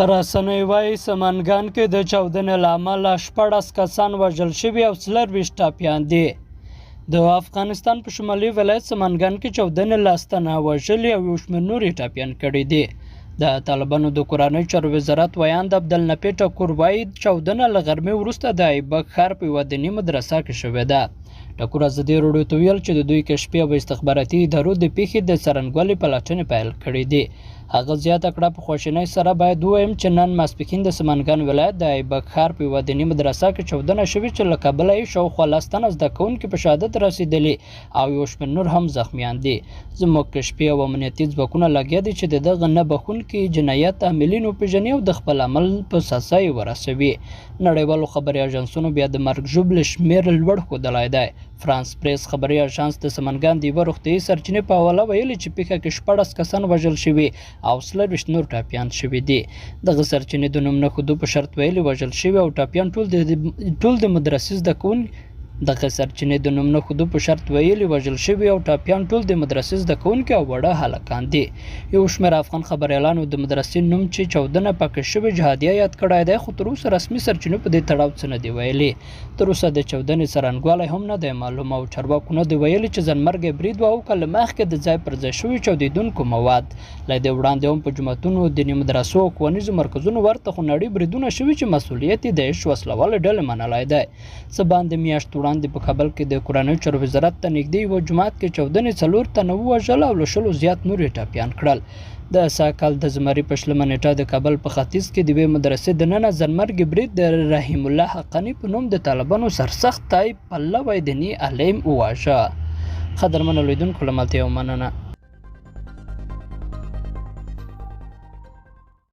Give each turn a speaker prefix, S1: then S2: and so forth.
S1: رسنۍ وایي سمنګان کې د چاودنې له امله 14 کسان وژل شوي او 24 ټپیان دي. د افغانستان په شمالي ولایت سمنګان کې چاودنې لاس تنه وژلي او یو شمېر نور یې ټپیان کړي دي. د طالبانو د کورنۍ چارو وزارت ویاند عبدالنفی ټکور وایي چاودنه له غرمې وروسته د ایبک ښار په یوه دیني مدرسه کې شوې ده. ټکور ازادي راډیو ته ویل چې د دوی کشفي او استخباراتي ادارو د پیښې د څرنګوالي پلټنې پیل کړې دي. هغه زیاته کړه په خواشینۍ سره باید ووایم چې نن ماسپښین د سمنګان ولایت د ایبک ښار په یوه دیني مدرسه کې چاودنه شوې چې له کبله یې شاوخوا 10 تنه زده کوونکي په شهادت رسېدلي او یو شمېر نور هم زخمیان دي. زموږ کشفي او امنیتي ځواکونه لګیا دي چې د دغه نه بخښونکي جنایت عاملین وپېژني او د خپل عمل په سزا یې ورسوي. نړیوالو خبري اژانسونو بیا د مرګ ژوبلې شمېر لوړ ښودلی دی. فرانس پریس خبري اژانس د سمنګان د یوه روغتیایي سرچینې په حواله ویلي چې پیښه کې 14 کسان وژل شوي او 24 نور ټپیان شوي دي. دغه سرچینې د نوم نه ښودو په شرط ویلي وژل شوي او ټپیان ټول د مدرسې زده کوونکي دغه سرچینې د نوم نه ښودو په شرط ویلي وژل شوي او ټپیان ټول د مدرسې زده کوونکي او وړه هلکان دي. یو شمېر افغان خبریالانو د مدرسې نوم چې چاودنه پکې شوې جهادیه یاد کړی دی، خو تر اوسه رسمي سرچینو په دې تړاو څه نه دي ویلي. تر اوسه د چاودنې څرنګوالی هم نه دی معلوم او چارواکو نه دي ویلي چې ځانمرګی برید و او که له مخکې د ځای پر ځای شوي چاودېدونکو مواد. له دې وړاندې هم په جوماتونو، دیني مدرسو او ښوونیزو مرکزونو ورته خونړي بریدونه شوي چې مسؤلیت یې د عیش وسلوالې ډلې منلی دی. څه باندې میاشت وړاندې په کابل کې د کورنۍ چارو وزارت ته نږدې یوه جومات کې چاودنې 4 تنه ووژل او له 20 زیات نور یې ټپیان کړل. د سږ د زمري په 20 نیټه د کابل په ختیځ کې د یوې مدرسې دننه ځانمرګي برید د رحیم الله حقانی په نوم د طالبانو سرسخت طیب پلوی دیني عالم وواژه. قدرمنو لیدونکو له ملتیا ومننه.